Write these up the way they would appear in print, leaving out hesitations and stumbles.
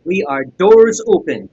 We are doors open.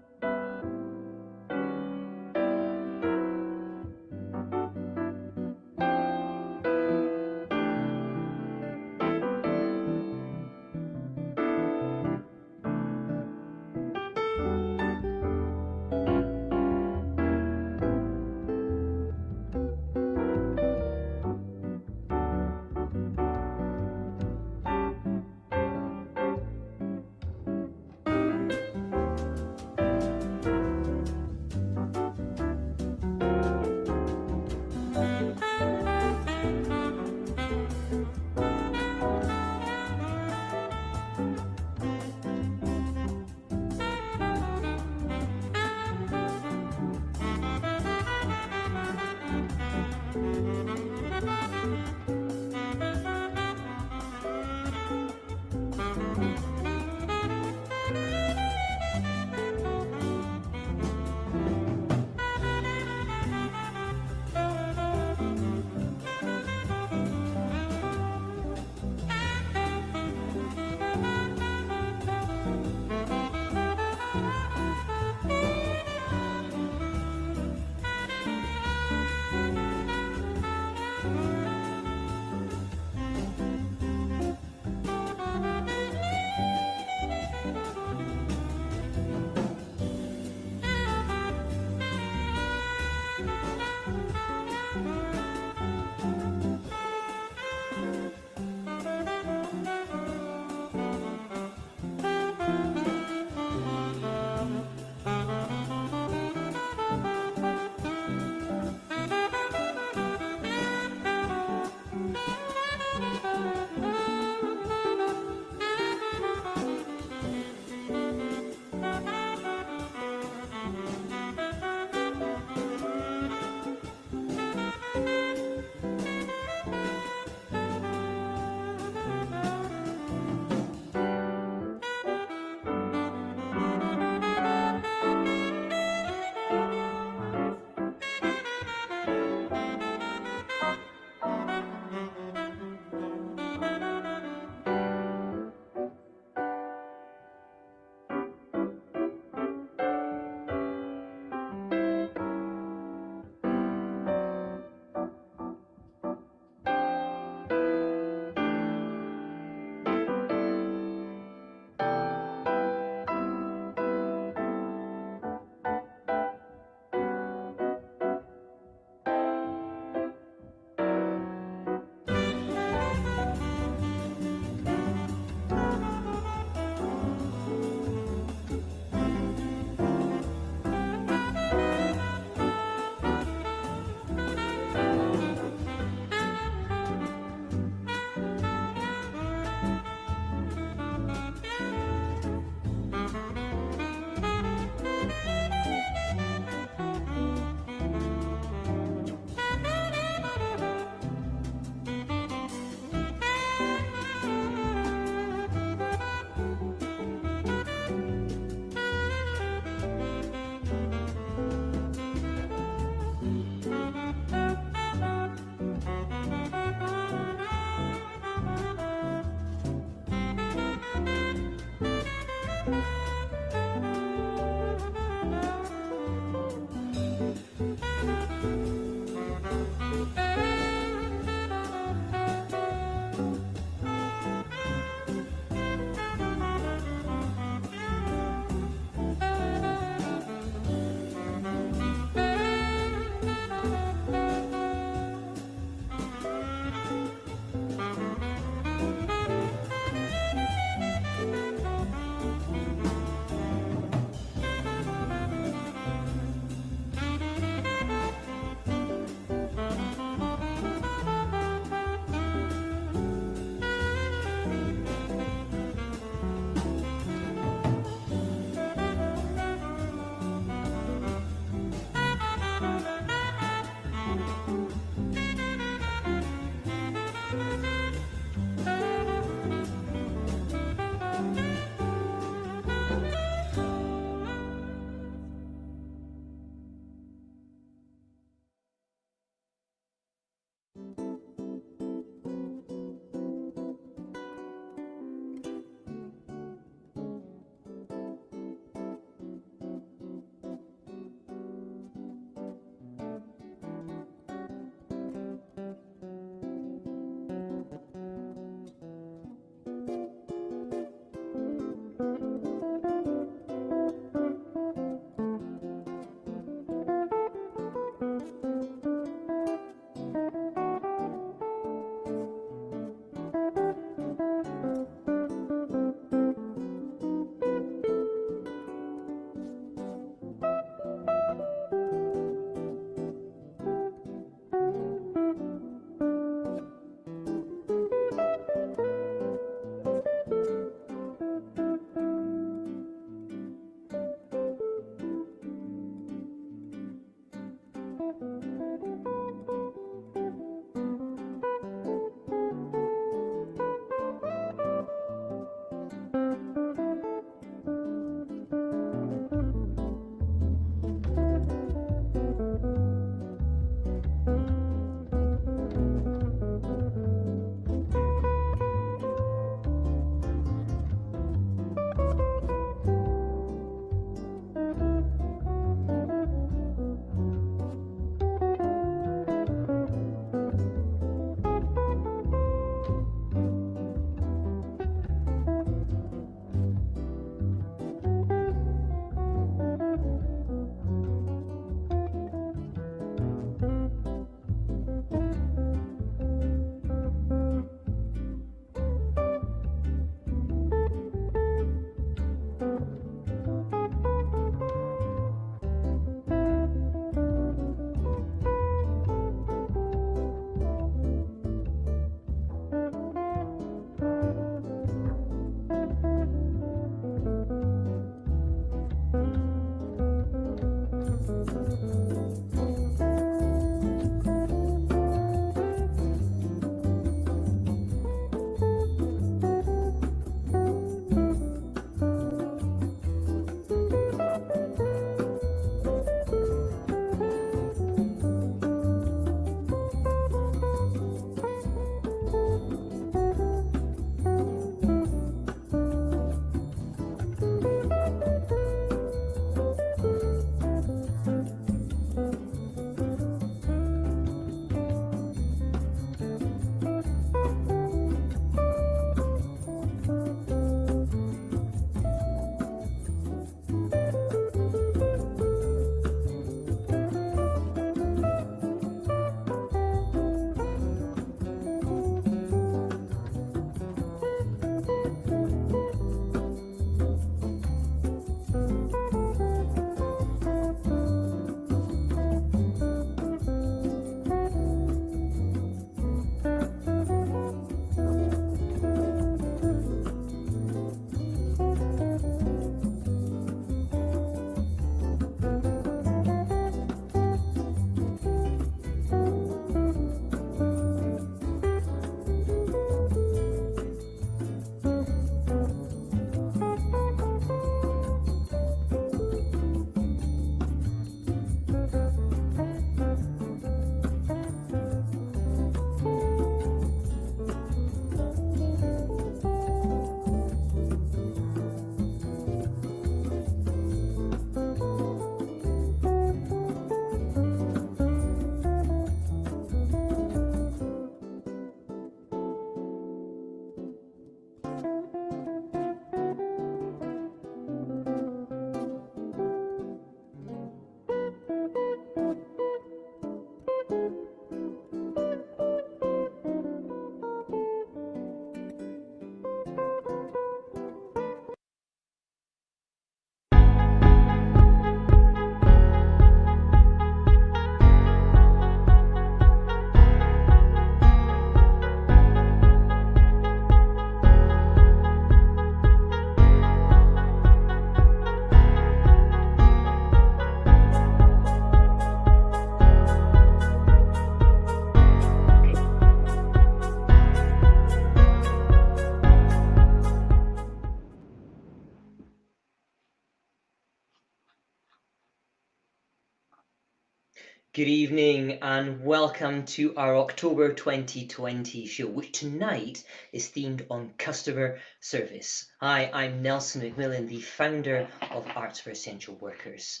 Good evening and welcome to our October 2020 show, which tonight is themed on customer service. Hi, I'm Nelson McMillan, the founder of Arts for Essential Workers.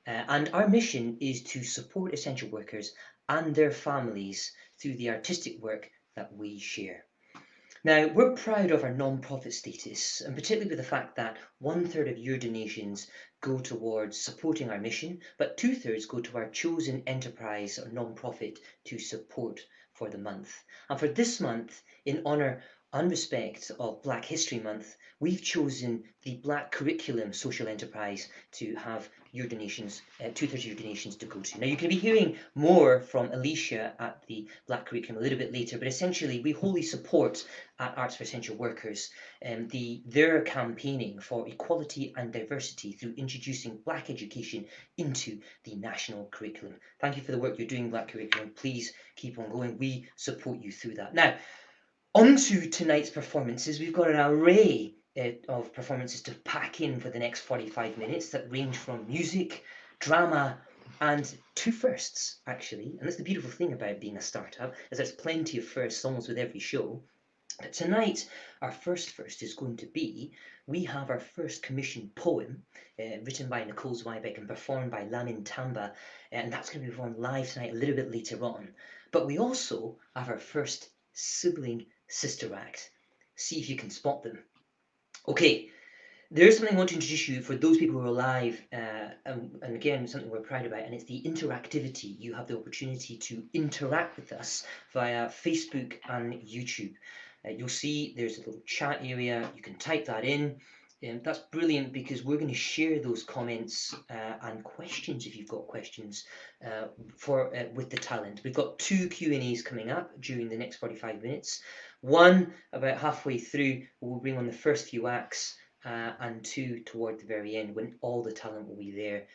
And our mission is to support essential workers and their families through the artistic work that we share. Now, we're proud of our non-profit status, and particularly with the fact that 1/3 of your donations go towards supporting our mission, but 2/3 go to our chosen enterprise or non-profit to support for the month. And for this month, in honour and respect of Black History Month, we've chosen the Black Curriculum Social Enterprise to have your donations, 2/3 of your donations to go to. Now, you can be hearing more from Alicia at the Black Curriculum a little bit later, but essentially we wholly support at Arts for Essential Workers their campaigning for equality and diversity through introducing Black education into the national curriculum. Thank you for the work you're doing, Black Curriculum. Please keep on going. We support you through that. Now, on to tonight's performances. We've got an array of performances to pack in for the next 45 minutes that range from music, drama, and two firsts, actually. And that's the beautiful thing about being a startup, is there's plenty of firsts almost with every show. But tonight, our first is going to be, we have our first commissioned poem written by Nicole Zweibeck and performed by Lamin Tamba, and that's going to be performed live tonight a little bit later on. But we also have our first sibling sister act. See if you can spot them. Okay, there's something I want to introduce you for those people who are live, and again, something we're proud about, and it's the interactivity. You have the opportunity to interact with us via Facebook and YouTube. You'll see there's a little chat area. You can type that in. That's brilliant because we're going to share those comments and questions if you've got questions with the talent. We've got 2 Q&As coming up during the next 45 minutes. One about halfway through, we'll bring on the first few acts, and 2 toward the very end when all the talent will be there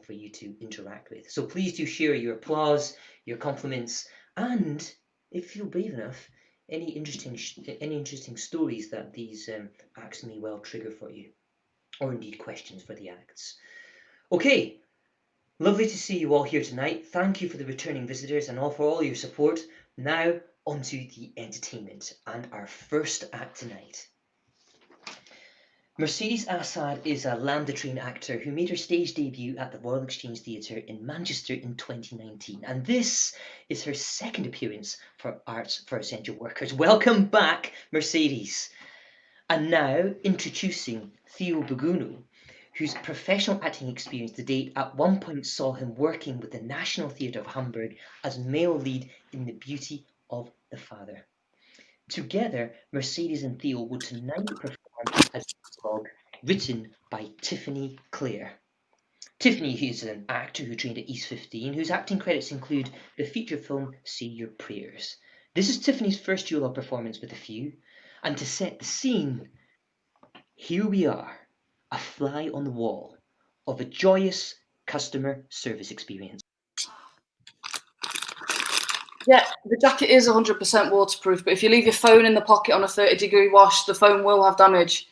for you to interact with. So please do share your applause, your compliments, and if you're brave enough, any interesting stories that these acts may well trigger for you, or indeed questions for the acts. Okay, lovely to see you all here tonight. Thank you for the returning visitors and for all your support. Now onto the entertainment and our first act tonight. Mercedes Assad is a Lambda-trained actor who made her stage debut at the Royal Exchange Theatre in Manchester in 2019, and this is her second appearance for Arts for Essential Workers. Welcome back, Mercedes. And now introducing Theo Buguno, whose professional acting experience to date at one point saw him working with the National Theatre of Hamburg as male lead in The Beauty of the Father. Together, Mercedes and Theo will tonight perform a dialogue written by Tiffany Clare. Tiffany is an actor who trained at East 15, whose acting credits include the feature film Say Your Prayers. This is Tiffany's first duologue performance with a few, and to set the scene, here we are, a fly on the wall of a joyous customer service experience. Yeah, the jacket is 100% waterproof, but if you leave your phone in the pocket on a 30-degree wash, the phone will have damage.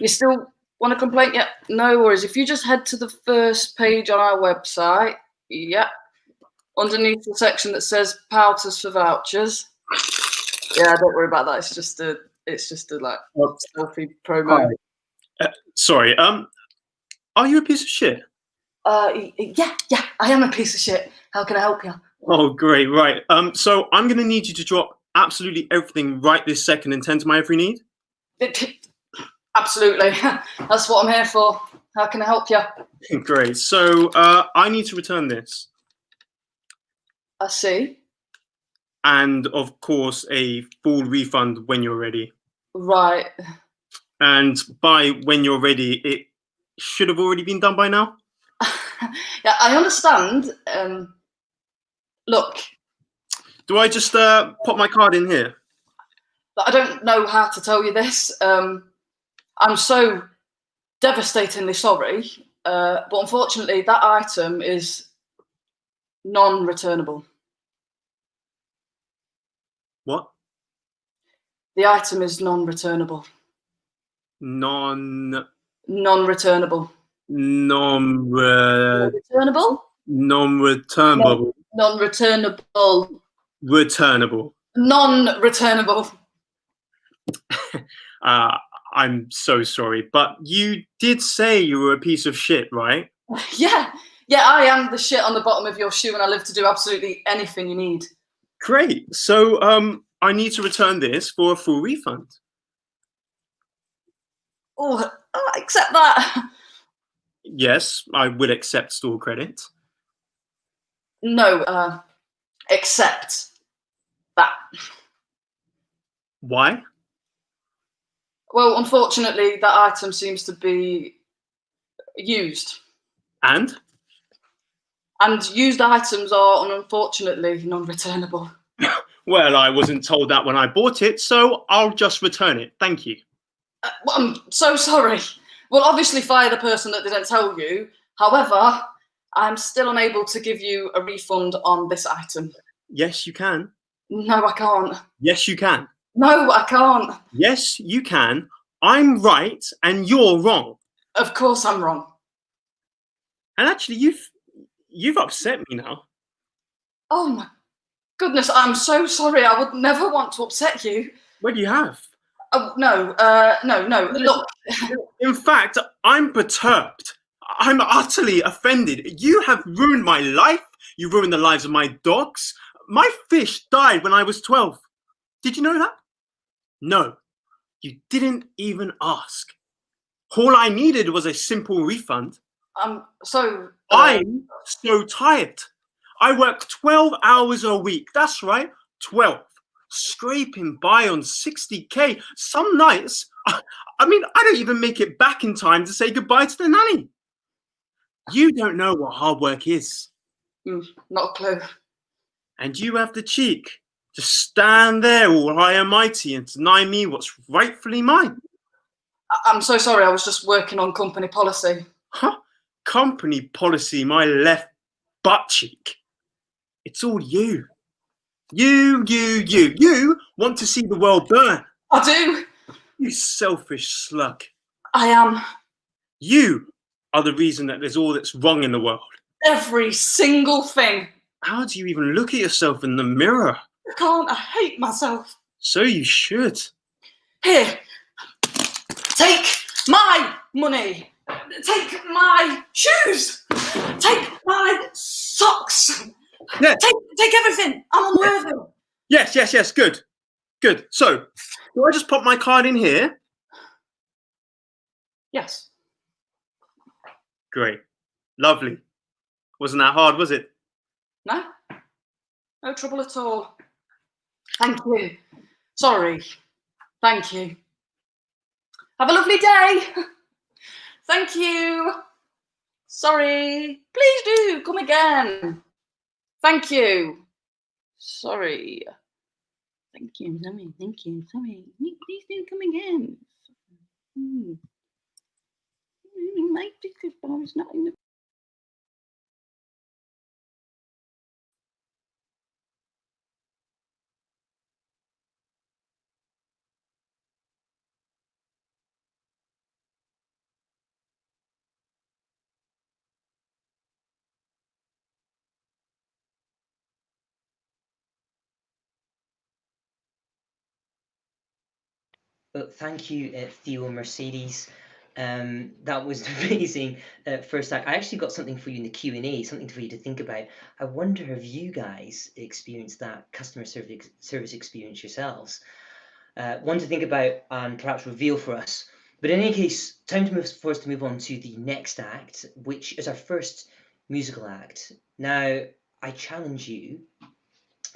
You still want to complain? Yeah, no worries. If you just head to the first page on our website, yeah, underneath the section that says Pouters for vouchers. Yeah, don't worry about that. It's just a like selfie promo. Sorry, are you a piece of shit? Yeah, I am a piece of shit. How can I help you? Oh, great, right. So I'm gonna need you to drop absolutely everything right this second and tend to my every need. Absolutely, that's what I'm here for. How can I help you? Great. So I need to return this. I see. And of course, a full refund when you're ready. Right. And by when you're ready, it should have already been done by now. Yeah, I understand. Look. Do I just pop my card in here? I don't know how to tell you this. I'm so devastatingly sorry, but unfortunately that item is non-returnable. What? The item is non-returnable. Non-returnable? Non-returnable? Non-returnable. Non-returnable. Returnable. Non-returnable. I'm so sorry, but you did say you were a piece of shit, right? Yeah, I am the shit on the bottom of your shoe, and I live to do absolutely anything you need. Great. So, I need to return this for a full refund. Oh, I accept that. Yes, I will accept store credit. No, accept that. Why? Well, unfortunately, that item seems to be used. And? And used items are, unfortunately, non-returnable. Well, I wasn't told that when I bought it, so I'll just return it. Thank you. Well, I'm so sorry. We'll obviously fire the person that didn't tell you. However, I'm still unable to give you a refund on this item. Yes, you can. No, I can't. Yes, you can. No, I can't. Yes, you can. I'm right and you're wrong. Of course I'm wrong. And actually, you've upset me now. Oh my goodness, I'm so sorry. I would never want to upset you. What do you have? Oh, no, no. Look. In fact, I'm perturbed. I'm utterly offended. You have ruined my life. You ruined the lives of my dogs. My fish died when I was 12. Did you know that? No, you didn't even ask. All I needed was a simple refund. I'm so tired. I work 12 hours a week. That's right, 12. Scraping by on 60K. Some nights, I don't even make it back in time to say goodbye to the nanny. You don't know what hard work is. Not a clue. And you have the cheek to stand there all high and mighty and deny me what's rightfully mine. I'm so sorry. I was just working on company policy. Huh? Company policy, my left butt cheek. It's all you. You want to see the world burn. I do. You selfish slug. I am. You are the reason that there's all that's wrong in the world. Every single thing. How do you even look at yourself in the mirror? I can't. I hate myself. So you should. Here. Take my money. Take my shoes. Take my socks. Yeah. Take everything. I'm unworthy. Yes. Good. So, do I just pop my card in here? Yes. Great. Lovely. Wasn't that hard, was it? No. No trouble at all. Thank you. Sorry. Thank you. Have a lovely day. Thank you. Sorry. Please do come again. Thank you. Sorry. Thank you. Sorry. Please do come again. My picture bomb is not in the. Well, thank you, Theo and Mercedes. That was amazing. First act. I actually got something for you in the Q&A, something for you to think about. I wonder if you guys experienced that customer service experience yourselves. One to think about and perhaps reveal for us. But in any case, for us to move on to the next act, which is our first musical act. Now, I challenge you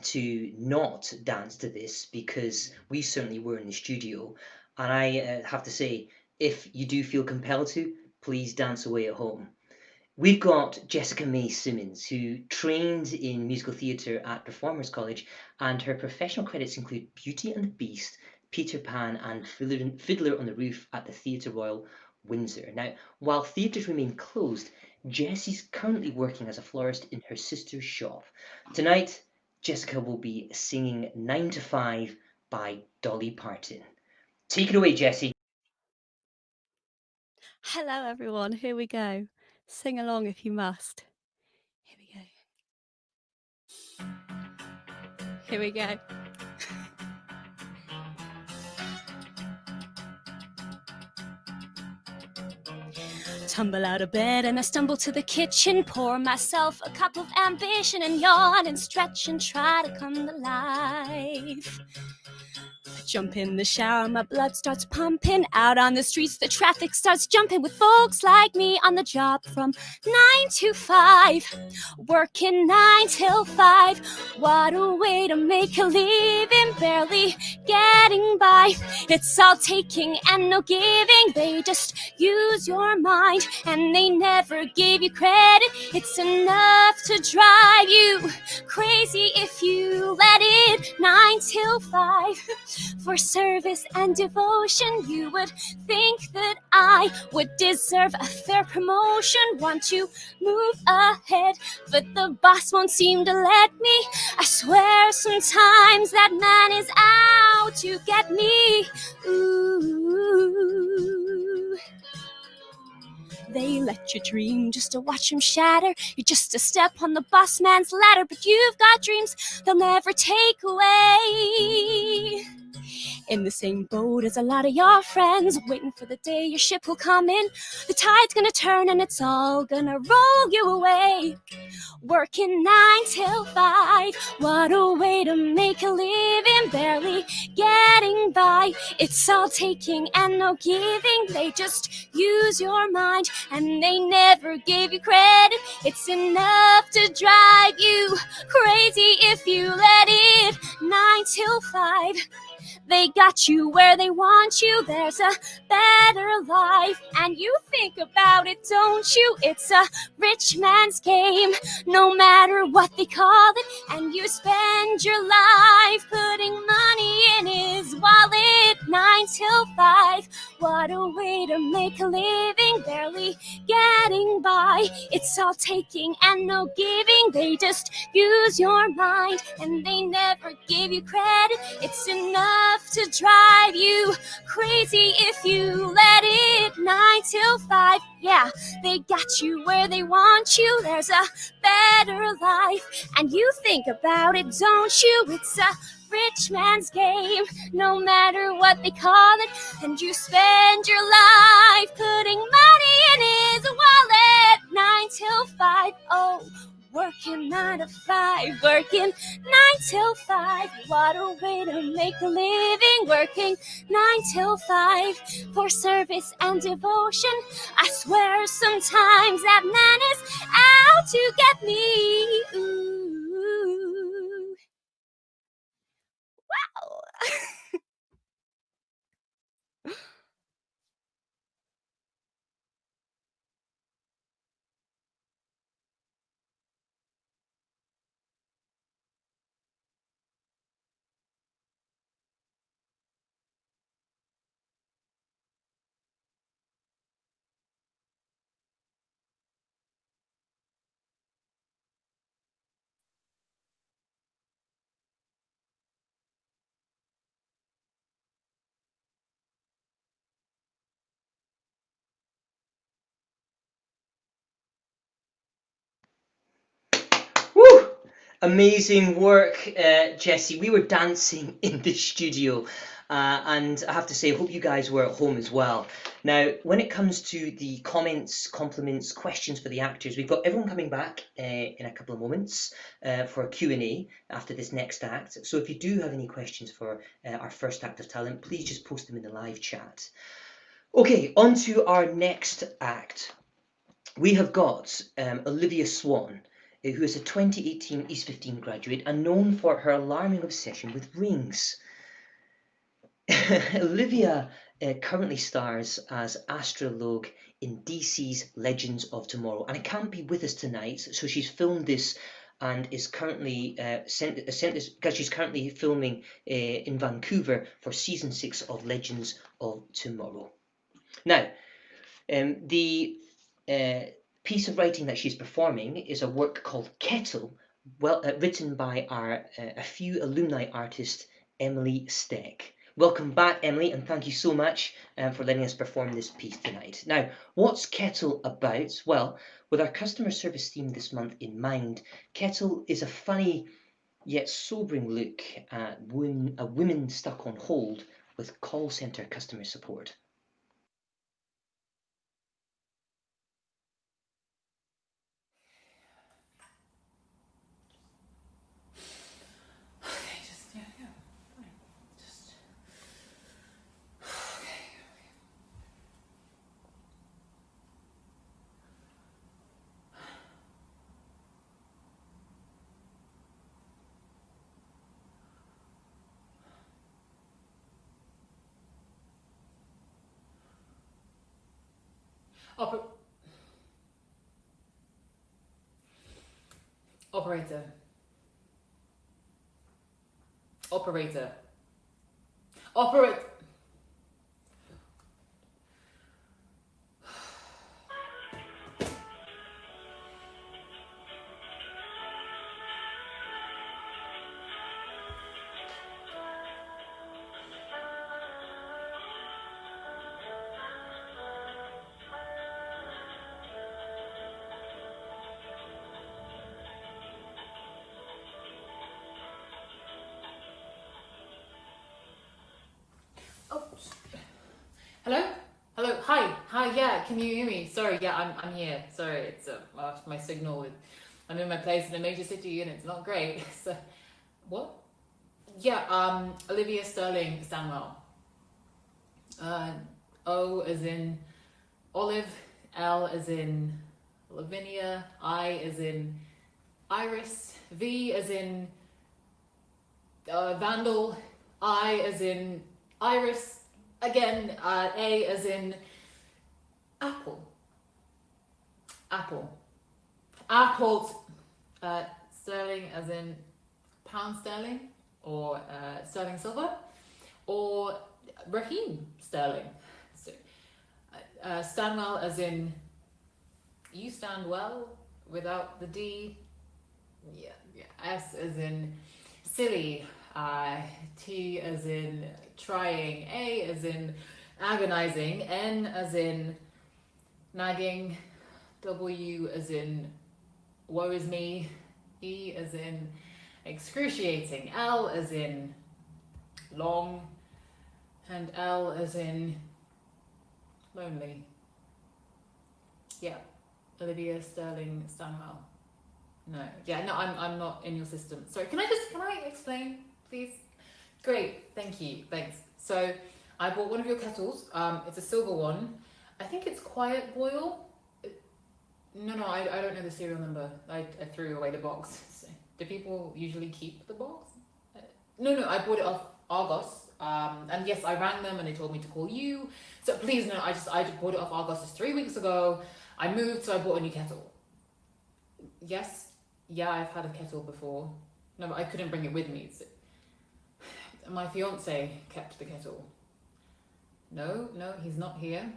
to not dance to this because we certainly were in the studio. And I have to say, if you do feel compelled to, please dance away at home. We've got Jessica May Simmons, who trained in musical theatre at Performers College, and her professional credits include Beauty and the Beast, Peter Pan, and Fiddler on the Roof at the Theatre Royal Windsor. Now, while theatres remain closed, Jessie's currently working as a florist in her sister's shop. Tonight, Jessica will be singing 9 to 5 by Dolly Parton. Take it away, Jessie. Hello everyone, here we go. Sing along if you must. Here we go. Tumble out of bed and I stumble to the kitchen, pour myself a cup of ambition and yawn and stretch and try to come to life. Jump in the shower, my blood starts pumping. Out on the streets, the traffic starts jumping with folks like me on the job from 9 to 5. Working 9 till 5. What a way to make a living, barely getting by. It's all taking and no giving. They just use your mind and they never give you credit. It's enough to drive you crazy if you let it. 9 till 5. For service and devotion, you would think that I would deserve a fair promotion. Want to move ahead, but the boss won't seem to let me. I swear sometimes that man is out to get me. Ooh. They let you dream just to watch them shatter. You're just a step on the boss man's ladder, but you've got dreams they'll never take away. In the same boat as a lot of your friends, waiting for the day your ship will come in. The tide's gonna turn and it's all gonna roll you away. Working 9 till 5. What a way to make a living, barely getting by. It's all taking and no giving. They just use your mind and they never give you credit. It's enough to drive you crazy if you let it. 9 till 5. They got you where they want you. There's a better life, and you think about it, don't you? It's a rich man's game, no matter what they call it. And you spend your life putting money in his wallet. 9 till 5. What a way to make a living, barely getting by. It's all taking and no giving. They just use your mind and they never give you credit. It's enough to drive you crazy if you let it. 9 till 5. Yeah, they got you where they want you. There's a better life, and you think about it, don't you? It's a rich man's game, no matter what they call it. And you spend your life putting money in his wallet. 9 till 5. Oh, working 9 to 5, working 9 till 5. What a way to make a living, working 9 till 5 for service and devotion. I swear sometimes that man is out to get me. Ooh. Wow. Woo! Amazing work, Jesse. We were dancing in the studio, and I have to say, I hope you guys were at home as well. Now, when it comes to the comments, compliments, questions for the actors, we've got everyone coming back in a couple of moments for a Q&A after this next act. So if you do have any questions for our first act of talent, please just post them in the live chat. Okay, on to our next act. We have got Olivia Swan, who is a 2018 East 15 graduate and known for her alarming obsession with rings. Olivia currently stars as Astrologue in DC's Legends of Tomorrow, and it can't be with us tonight, so she's filmed this and is currently sent this because she's currently filming in Vancouver for season 6 of Legends of Tomorrow. Now, the piece of writing that she's performing is a work called Kettle, written by our a few alumni artist Emily Steck. Welcome back, Emily, and thank you so much for letting us perform this piece tonight. Now, what's Kettle about? Well, with our customer service theme this month in mind, Kettle is a funny yet sobering look at a woman stuck on hold with call centre customer support. Operator. Operator. Operate. Oh. Hello? Hello? Hi, yeah, can you hear me? Sorry, yeah, I'm here. Sorry, it's my signal. I'm in my place in a major city and it's not great. So, what? Yeah, Olivia Sterling Stanwell. O as in Olive, L as in Lavinia, I as in Iris, V as in Vandal, I as in Iris, again, A as in Apple. Apple, sterling as in pound sterling, or sterling silver, or Raheem sterling. So, Stanwell as in you stand well without the D. Yeah. S as in silly. T as in trying. A as in agonizing. N as in nagging. W as in woe is me. E as in excruciating. L as in long. And L as in lonely. Yeah. Olivia Sterling Stanwell. No. Yeah, no, I'm not in your system. Sorry, can I explain, please? Great, thank you, thanks. So I bought one of your kettles. It's a silver one. I think it's Quiet Boil. No, I don't know the serial number. I threw away the box. So, do people usually keep the box? No, I bought it off Argos. And yes, I rang them and they told me to call you. So please, no, I just bought it off Argos just 3 weeks ago. I moved, so I bought a new kettle. Yes, yeah, I've had a kettle before. No, but I couldn't bring it with me. My fiance kept the kettle. No, he's not here.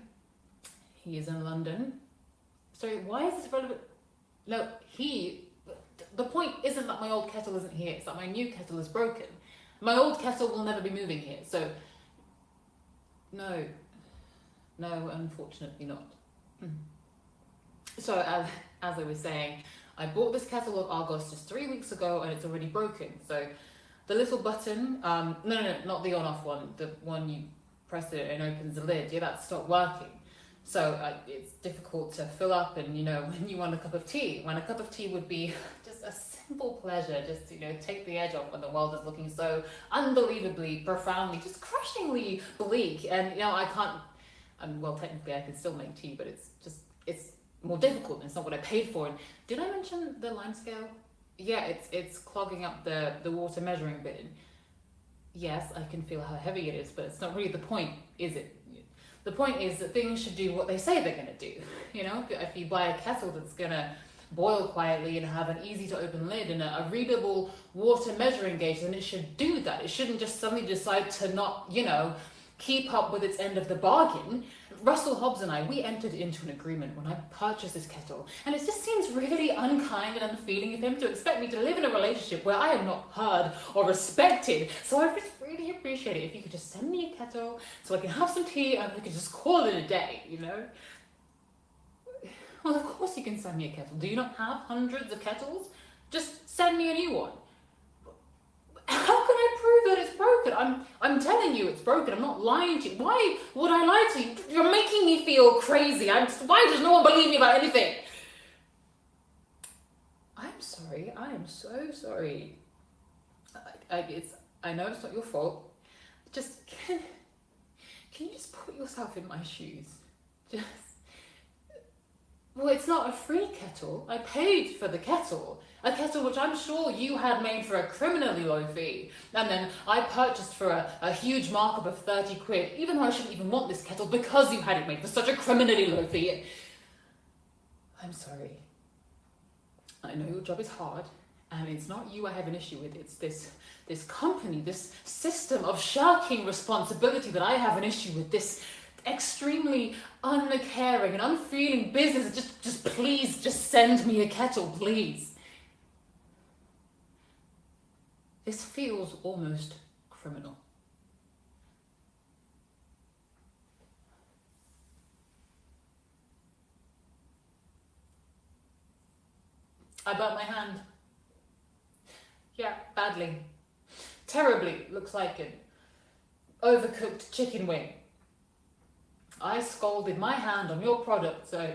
He is in London. Sorry, why is this relevant? No, the point isn't that my old kettle isn't here, it's that my new kettle is broken. My old kettle will never be moving here, so no, unfortunately not. So as I was saying, I bought this kettle of Argos just 3 weeks ago and it's already broken. So the little button, no, not the on-off one, the one you press it and opens the lid, yeah, that stopped working. So it's difficult to fill up, and when you want a cup of tea, when a cup of tea would be just a simple pleasure, just take the edge off when the world is looking so unbelievably, profoundly, just crushingly bleak. And I can't, well, technically I can still make tea, but it's more difficult and it's not what I paid for. And did I mention the lime scale? Yeah, it's clogging up the water measuring bin. Yes, I can feel how heavy it is, but it's not really the point, is it? The point is that things should do what they say they're going to do. If you buy a kettle that's going to boil quietly and have an easy to open lid and a readable water measuring gauge, then it should do that. It shouldn't just suddenly decide to not, keep up with its end of the bargain. Russell Hobbs and I, we entered into an agreement when I purchased this kettle, and it just seems really unkind and unfeeling of him to expect me to live in a relationship where I am not heard or respected. So I would really appreciate it if you could just send me a kettle so I can have some tea and we could just call it a day, you know? Well, of course you can send me a kettle. Do you not have hundreds of kettles? Just send me a new one. How can I prove that it's broken? I'm telling you it's broken. I'm not lying to you. Why would I lie to you? You're making me feel crazy. Why does no one believe me about anything? I'm sorry. I am so sorry. I know it's not your fault. Just can you just put yourself in my shoes? Well, it's not a free kettle. I paid for the kettle. A kettle which I'm sure you had made for a criminally low fee. And then I purchased for a huge markup of 30 quid, even though I shouldn't even want this kettle because you had it made for such a criminally low fee. I'm sorry. I know your job is hard, and it's not you I have an issue with. It's this company, this system of shirking responsibility that I have an issue with. This extremely uncaring and unfeeling business. Just please, just send me a kettle, please. This feels almost criminal. I burnt my hand. Yeah, badly. Terribly. Looks like an overcooked chicken wing. I scalded my hand on your product, so...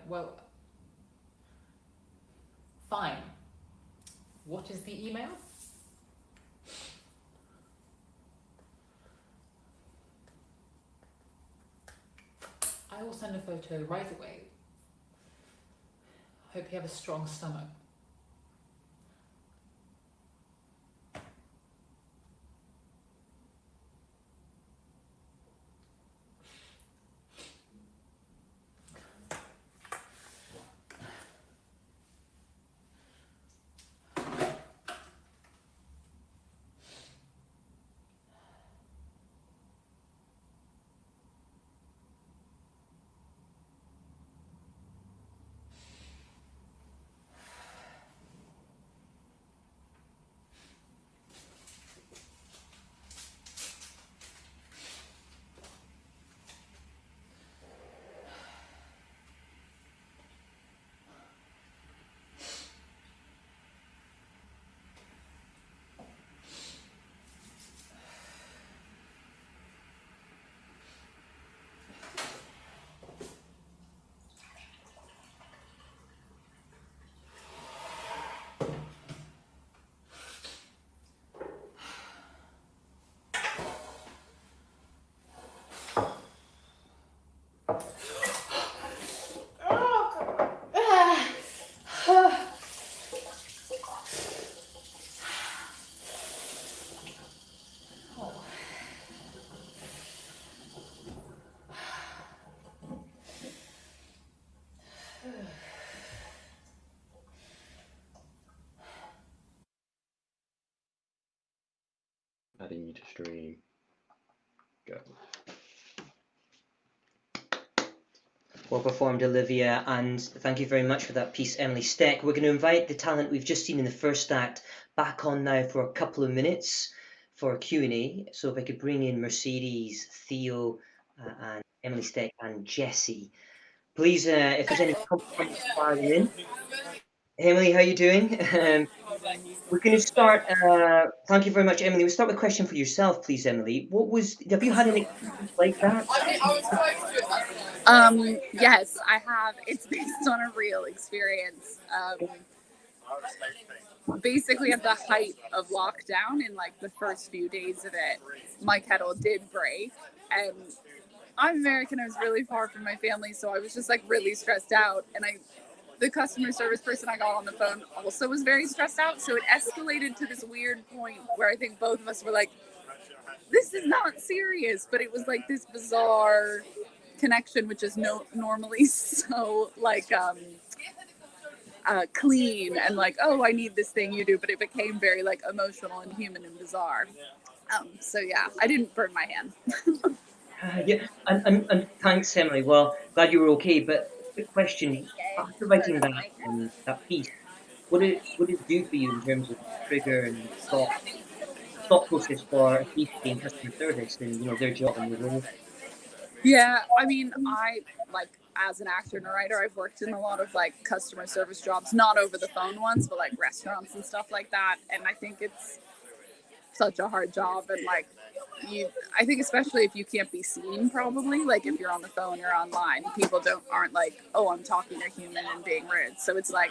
Well... Fine. What is the email? I will send a photo right away. Hope you have a strong stomach. Adding you to stream. Go. Well performed, Olivia, and thank you very much for that piece, Emily Steck. We're going to invite the talent we've just seen in the first act back on now for a couple of minutes for Q&A. So if I could bring in Mercedes, Theo, and Emily Steck and Jessie. Please, if there's any comments, fire them in. Emily, how are you doing? We're going to start. Thank you very much, Emily. We'll start with a question for yourself, please, Emily. Have you had any experience like that? Yes, I have. It's based on a real experience. Basically, at the height of lockdown, in like the first few days of it, my kettle did break, and I'm American. I was really far from my family, so I was just like really stressed out. And the customer service person I got on the phone also was very stressed out. So it escalated to this weird point where I think both of us were like, this is not serious, but it was like this bizarre connection, which is normally so like clean and like, oh, I need this thing, you do, but it became very like emotional and human and bizarre. So yeah, I didn't burn my hand. Yeah, and thanks, Emily. Well, glad you were okay. But quick question: after writing that piece, what did it do for you in terms of trigger and thought process for a piece in customer service and their job and their role? Yeah, I mean, I like as an actor and a writer, I've worked in a lot of like customer service jobs, not over the phone ones, but like restaurants and stuff like that. And I think it's such a hard job. And like, I think especially if you can't be seen, probably like if you're on the phone or online, people aren't like, oh, I'm talking to a human and being rude. So it's like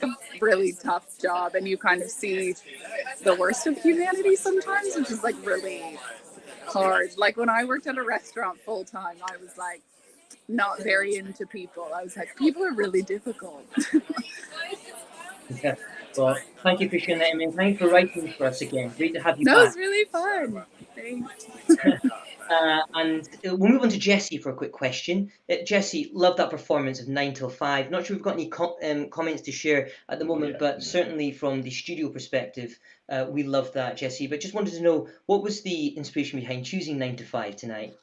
a really tough job, and you kind of see the worst of humanity sometimes, which is like really hard. Like when I worked at a restaurant full time, I was like not very into people. I was like, people are really difficult. Yeah. Well, thank you for sharing that, Emily. Thanks for writing for us again. Great to have you No, back. it's really fun. Thanks. And we'll move on to Jessie for a quick question. Jessie, love that performance of 9 till 5. Not sure we've got any comments to share at the moment, but certainly from the studio perspective, we love that, Jessie. But just wanted to know, what was the inspiration behind choosing 9 to 5 tonight?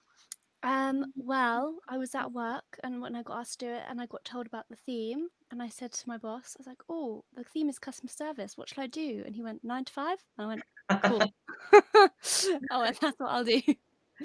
Well, I was at work, and when I got asked to do it, and I got told about the theme, and I said to my boss, I was like, "Oh, the theme is customer service. What shall I do?" And he went, 9 to 5. And I went, "Cool." Oh, and that's what I'll do.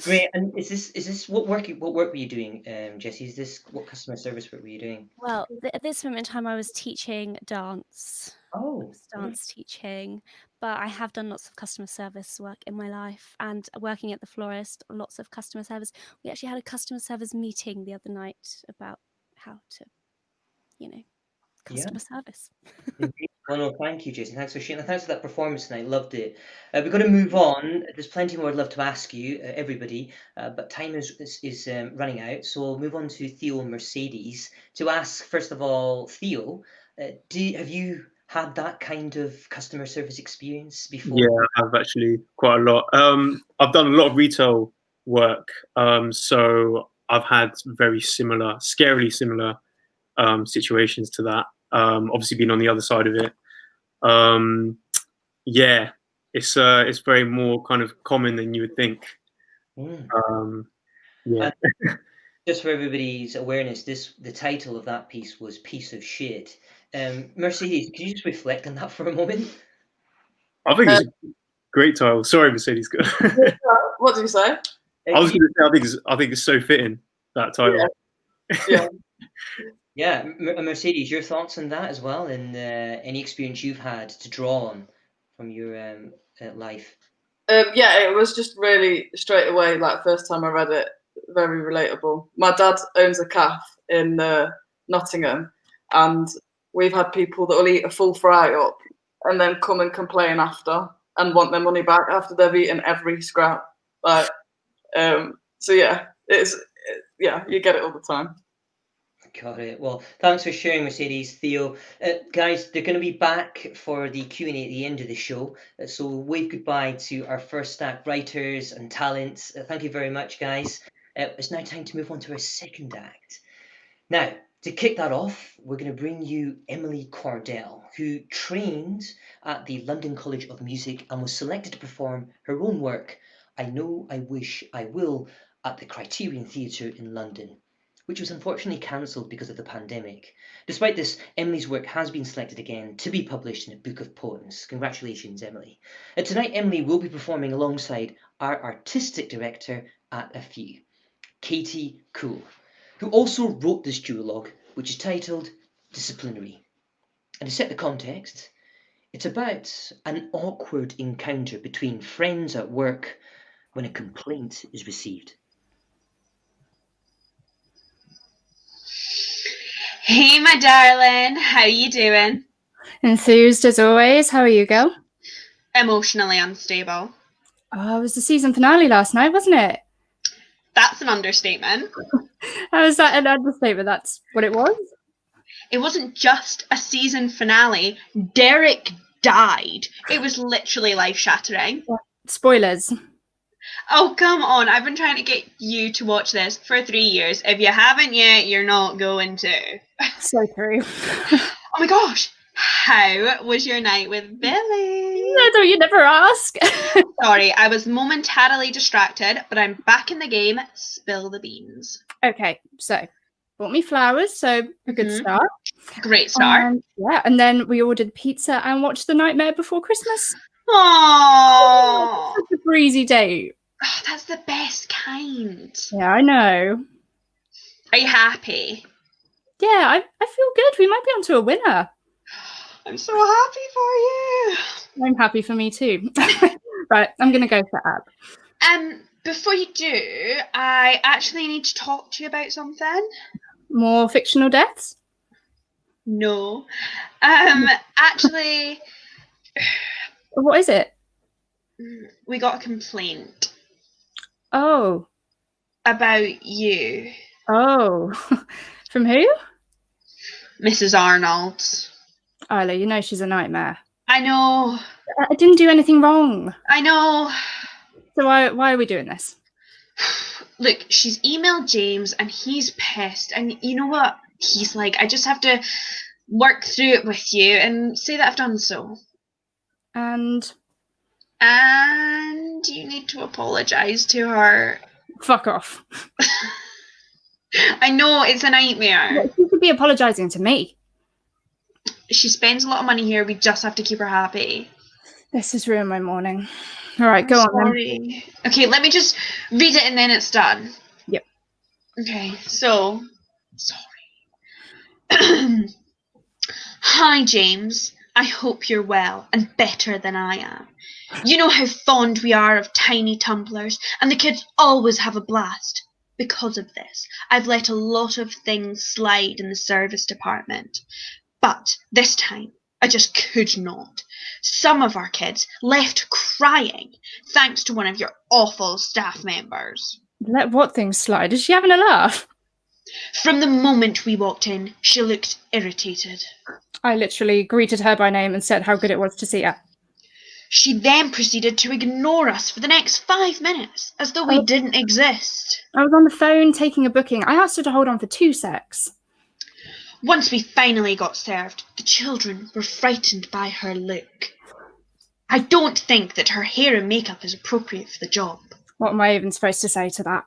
Great. And is this what work were you doing, Jessie? Is this what customer service work were you doing? Well, at this moment in time, I was teaching dance. Oh, Dance teaching, but I have done lots of customer service work in my life, and working at the florist, lots of customer service. We actually had a customer service meeting the other night about how to, yeah. customer service. Indeed. Well, no, thank you, Jason. Thanks for sharing. Thanks for that performance tonight. Loved it. We've got to move on. There's plenty more I'd love to ask you, everybody, but time is running out. So we'll move on to Theo and Mercedes to ask, first of all, Theo, have you had that kind of customer service experience before? Yeah, I've actually quite a lot. I've done a lot of retail work, so I've had very similar, scarily similar situations to that. Obviously, been on the other side of it. Yeah, it's very more kind of common than you would think. Yeah. And just for everybody's awareness, the title of that piece was "Piece of Shit." Mercedes, can you just reflect on that for a moment? I think it's a great title. Sorry, Mercedes. What did you say? I was going to say I think it's so fitting, that title. Yeah. Yeah, Mercedes, your thoughts on that as well, and any experience you've had to draw on from your life? Yeah, it was just really straight away, like first time I read it, very relatable. My dad owns a cafe in Nottingham, and we've had people that will eat a full fry up and then come and complain after and want their money back after they've eaten every scrap. Like, so yeah, you get it all the time. Got it. Well, thanks for sharing, Mercedes. Theo, guys, they're going to be back for the Q&A at the end of the show. So wave goodbye to our first act writers and talents. Thank you very much, guys. It's now time to move on to our second act. Now, to kick that off, we're going to bring you Emily Cordell, who trained at the London College of Music and was selected to perform her own work, I Know, I Wish, I Will, at the Criterion Theatre in London, which was unfortunately cancelled because of the pandemic. Despite this, Emily's work has been selected again to be published in a book of poems. Congratulations, Emily. Tonight, Emily will be performing alongside our artistic director at A Few, Katie Cool, who also wrote this duologue, which is titled Disciplinary. And to set the context, it's about an awkward encounter between friends at work when a complaint is received. Hey, my darling, how you doing? Enthused as always. How are you, girl? Emotionally unstable. Oh, it was the season finale last night, wasn't it? That's an understatement. How is that an understatement? That's what it was? It wasn't just a season finale. Derek died. It was literally life-shattering. Spoilers. Oh, come on. I've been trying to get you to watch this for 3 years. If you haven't yet, you're not going to. So true. Oh my gosh. How was your night with Billy? No, don't you never ask. Sorry, I was momentarily distracted, but I'm back in the game. Spill the beans. Okay, so bought me flowers, so a good Mhm. start. Great start. Yeah, and then we ordered pizza and watched The Nightmare Before Christmas. Aww. Such a breezy day. Oh, that's the best kind. Yeah, I know. Are you happy? Yeah, I feel good. We might be onto a winner. I'm so happy for you. I'm happy for me too. Right, I'm gonna go set up. Before you do, I actually need to talk to you about something. More fictional deaths? No. Actually, What is it? we got a complaint Oh. about you. Oh. From who? Mrs. Arnold. Isla, you know she's a nightmare. I know. I didn't do anything wrong. I know. So why are we doing this? Look, she's emailed James and he's pissed. And you know what? He's like, I just have to work through it with you and say that I've done so. And you need to apologise to her. fuck off. I know, it's a nightmare. She could be apologising to me. She spends a lot of money here. We just have to keep her happy. This has ruined my morning. All right, go on then. Sorry. Okay, let me just read it and then it's done. Yep. Okay, so sorry. Hi, James. I hope you're well and better than I am. You know how fond we are of tiny tumblers, and the kids always have a blast. Because of this, I've let a lot of things slide in the service department. But this time, I just could not. Some of our kids left crying, thanks to one of your awful staff members. Let what things slide? Is she having a laugh? From the moment we walked in, she looked irritated. I literally greeted her by name and said how good it was to see her. She then proceeded to ignore us for the next 5 minutes, as though we didn't exist. I was on the phone taking a booking. I asked her to hold on for 2 secs. Once we finally got served, the children were frightened by her look. I don't think that her hair and makeup is appropriate for the job. What am I even supposed to say to that?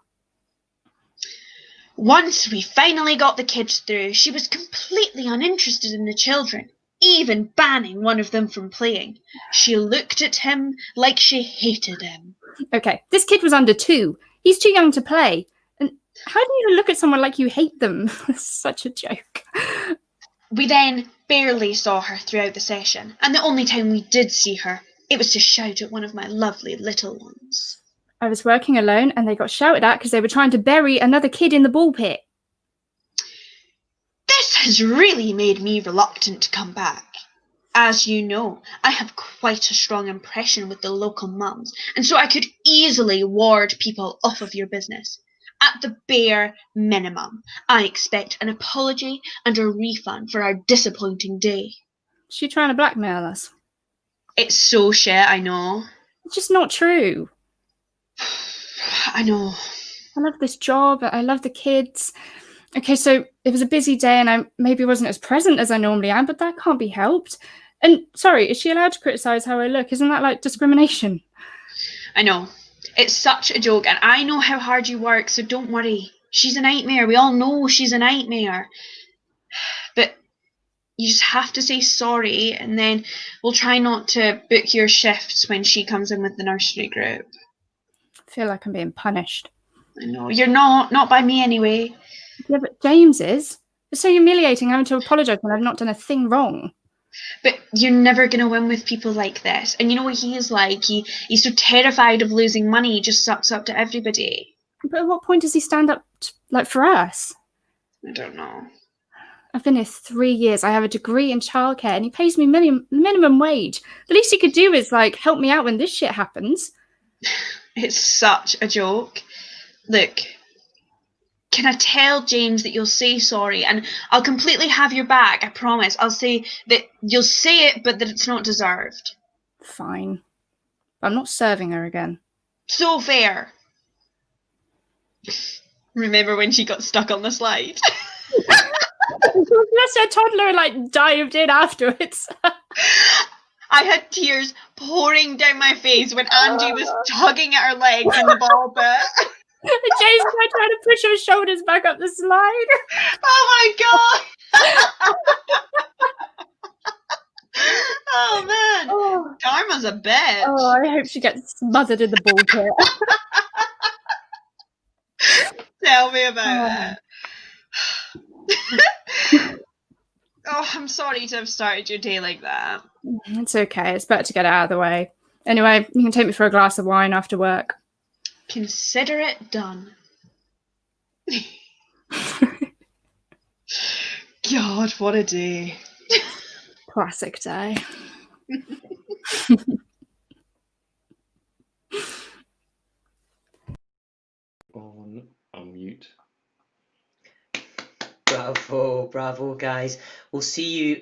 Once we finally got the kids through, she was completely uninterested in the children, even banning one of them from playing. She looked at him like she hated him. Okay, this kid was under 2. He's too young to play. And how do you look at someone like you hate them? Such a joke. We then barely saw her throughout the session, and the only time we did see her, it was to shout at one of my lovely little ones. I was working alone and they got shouted at because they were trying to bury another kid in the ball pit. This has really made me reluctant to come back. As you know, I have quite a strong impression with the local mums, and so I could easily ward people off of your business. At the bare minimum, I expect an apology and a refund for our disappointing day. Is she trying to blackmail us? It's so shit, I know. It's just not true. I know. I love this job. I love the kids. Okay, so it was a busy day and I maybe wasn't as present as I normally am, but that can't be helped. And sorry, is she allowed to criticise how I look? Isn't that like discrimination? I know. It's such a joke, and I know how hard you work, so don't worry. She's a nightmare. We all know she's a nightmare. But you just have to say sorry, and then we'll try not to book your shifts when she comes in with the nursery group. I feel like I'm being punished. I know. You're not by me anyway. Yeah, but James is. It's so humiliating having to apologise when I've not done a thing wrong. But you're never going to win with people like this. And you know what he is like? He's so terrified of losing money, he just sucks up to everybody. But at what point does he stand up, for us? I don't know. I've been here 3 years. I have a degree in childcare and he pays me minimum wage. The least he could do is, help me out when this shit happens. It's such a joke. Look, can I tell James that you'll say sorry, and I'll completely have your back, I promise. I'll say that you'll say it, but that it's not deserved. Fine. I'm not serving her again. So fair. Remember when she got stuck on the slide? Unless a toddler like dived in afterwards. I had tears pouring down my face when Angie was tugging at her legs in the ball pit. James was trying to push her shoulders back up the slide. Oh my god! Oh man, Oh, Dharma's a bitch. oh, I hope she gets smothered in the ball pit. Tell me about it. Oh, I'm sorry to have started your day like that. It's okay. It's better to get it out of the way. Anyway, you can take me for a glass of wine after work. Consider it done. God, what a day. Classic day. On unmute. Bravo, bravo, guys. We'll see you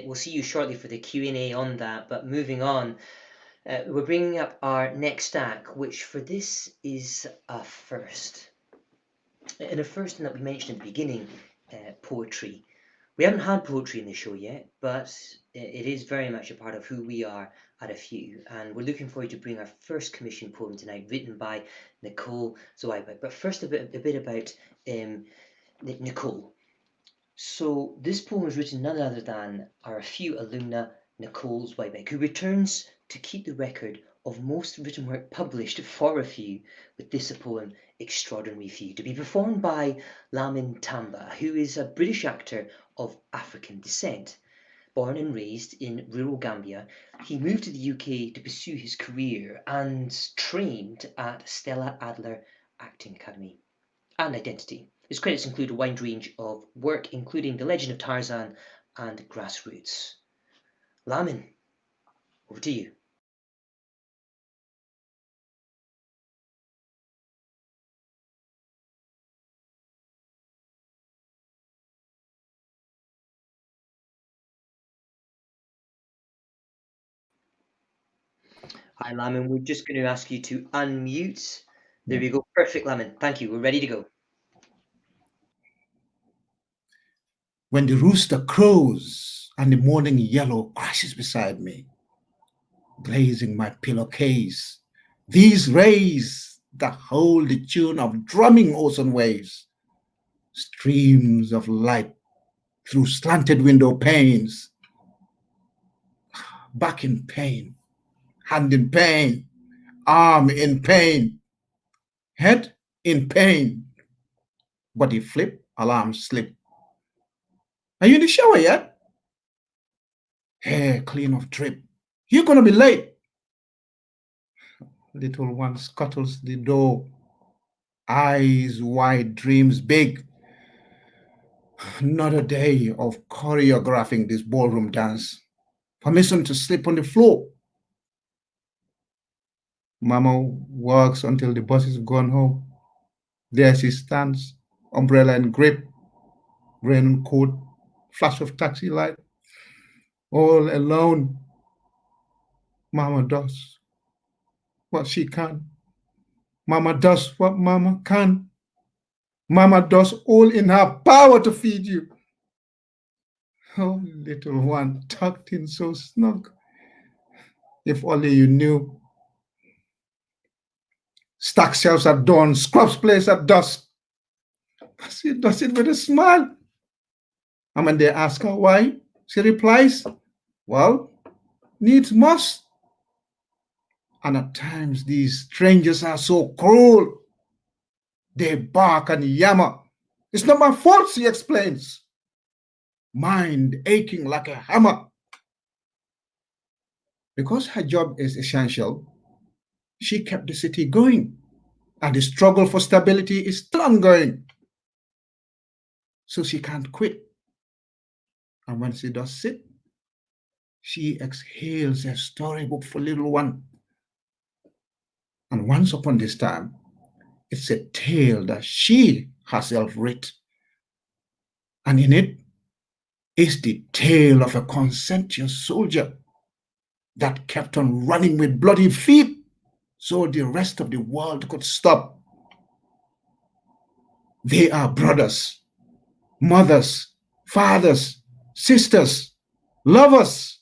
we'll see you shortly for the Q&A on that. But moving on, we're bringing up our next stack, which for this is a first. And a first in that we mentioned at the beginning, poetry. We haven't had poetry in the show yet, but it is very much a part of who we are at A Few, and we're looking forward to bring our first commissioned poem tonight, written by Nicole Zweiberg. But first, a bit about Nicole. So this poem was written none other than our A Few alumna, Nicole Zweiberg, who returns to keep the record of most written work published for A Few, with this a poem, Extraordinary Few, to be performed by Lamin Tamba, who is a British actor of African descent. Born and raised in rural Gambia, he moved to the UK to pursue his career and trained at Stella Adler Acting Academy and Identity. His credits include a wide range of work, including The Legend of Tarzan and Grassroots. Lamin, over to you. Hi, Lamin. We're just going to ask you to unmute. There we go. Perfect, Lamin. Thank you. We're ready to go. When the rooster crows and the morning yellow crashes beside me, glazing my pillowcase, these rays that hold the tune of drumming ocean waves, streams of light through slanted window panes, back in pain, hand in pain, arm in pain, head in pain, body flip, alarm slip. Are you in the shower yet? Hair clean of drip. You're gonna be late. Little one scuttles the door, eyes wide, dreams big. Another day of choreographing this ballroom dance. Permission to sleep on the floor. Mama works until the bus is gone home. There she stands, umbrella and grip, rain coat, flash of taxi light, all alone. Mama does what she can. Mama does what Mama can. Mama does all in her power to feed you. Oh, little one, tucked in so snug. If only you knew. Stack shelves at dawn, scrubs place at dusk. She does it with a smile. And when they ask her why, she replies, well, needs must. And at times these strangers are so cruel. They bark and yammer. It's not my fault, she explains. Mind aching like a hammer. Because her job is essential, she kept the city going, and the struggle for stability is still ongoing. So she can't quit. And when she does sit, she exhales a storybook for little one. And once upon this time, it's a tale that she herself writ. And in it is the tale of a conscientious soldier that kept on running with bloody feet so the rest of the world could stop. They are brothers, mothers, fathers, sisters, lovers,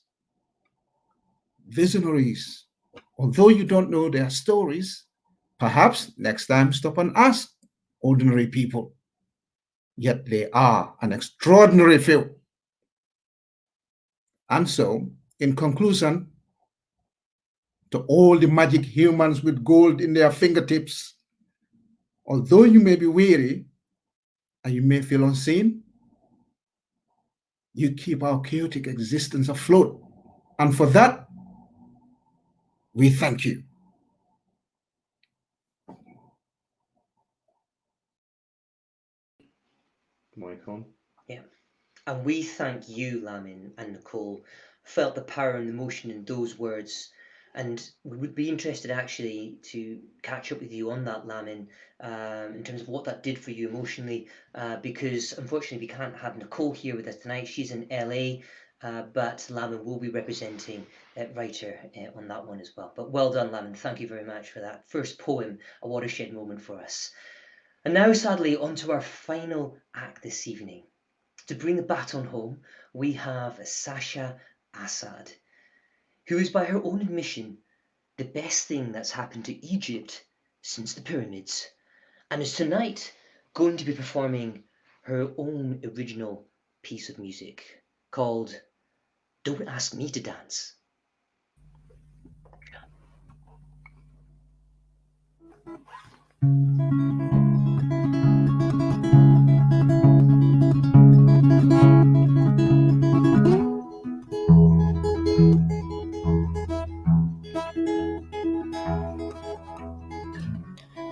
visionaries. Although you don't know their stories, perhaps next time stop and ask ordinary people. Yet they are an extraordinary few. And so, in conclusion, to all the magic humans with gold in their fingertips, although you may be weary and you may feel unseen, you keep our chaotic existence afloat. And for that, we thank you. Mic on. Yeah. And we thank you, Lamin and Nicole. Felt the power and emotion in those words. And we would be interested actually to catch up with you on that, Lamin, in terms of what that did for you emotionally, because unfortunately we can't have Nicole here with us tonight. She's in LA, but Lamin will be representing writer on that one as well. But well done, Lamin. Thank you very much for that first poem, a watershed moment for us. And now, sadly, on to our final act this evening. To bring the baton home, we have Sasha Assad, who is, by her own admission, the best thing that's happened to Egypt since the pyramids, and is tonight going to be performing her own original piece of music called Don't Ask Me to Dance.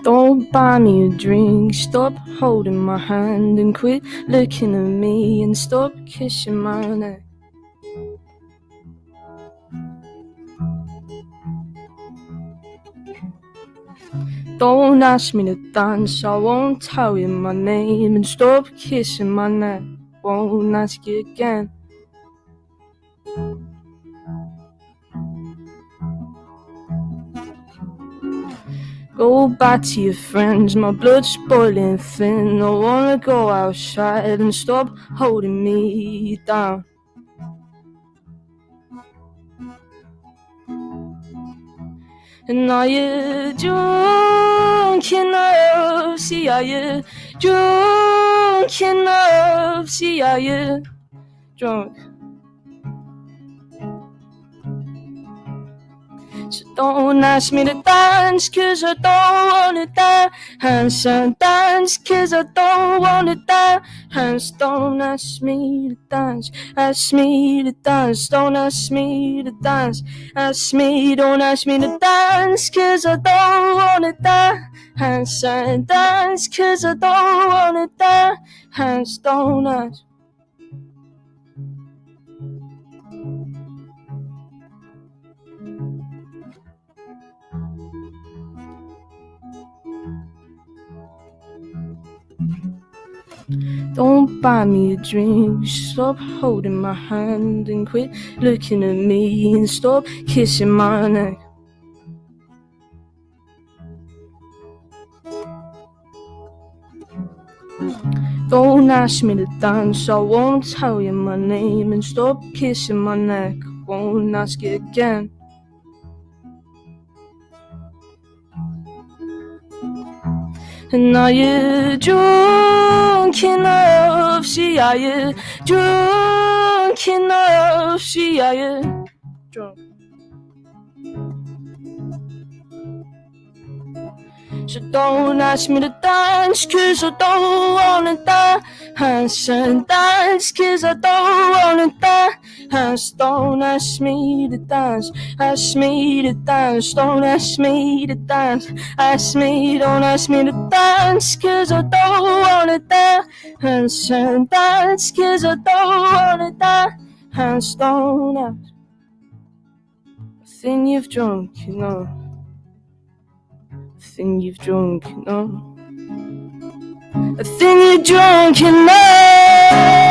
Don't buy me a drink, stop holding my hand and quit looking at me and stop kissing my neck. Don't ask me to dance, I won't tell you my name and stop kissing my neck, won't ask you again. Go back to your friends, my blood's boiling thin. I wanna go outside and stop holding me down. And are you drunk enough? See, are you drunk enough? See, are you drunk? So don't ask me to dance, cause I don't wanna dance. And dance, cause I don't wanna dance. Don't ask me to dance, ask me to dance. Don't ask me to dance, ask me, don't ask me to dance, cause I don't wanna dance. And dance, cause I don't wanna dance. Don't ask. Don't buy me a drink, stop holding my hand and quit looking at me and stop kissing my neck. Don't ask me to dance, I won't tell you my name and stop kissing my neck, won't ask you again. And are you drunk enough? See, are you drunk enough? See, are you drunk? So don't ask me to dance, cause I don't wanna dance. And dance, cause I don't wanna dance. Don't ask me to dance, ask me to dance. Don't ask me to dance, ask me, don't ask me to dance, cause I don't wanna dance. And dance, cause I don't wanna dance. Don't ask. I think you've drunk, you know. I think you've drunk enough. I think you're drunk enough.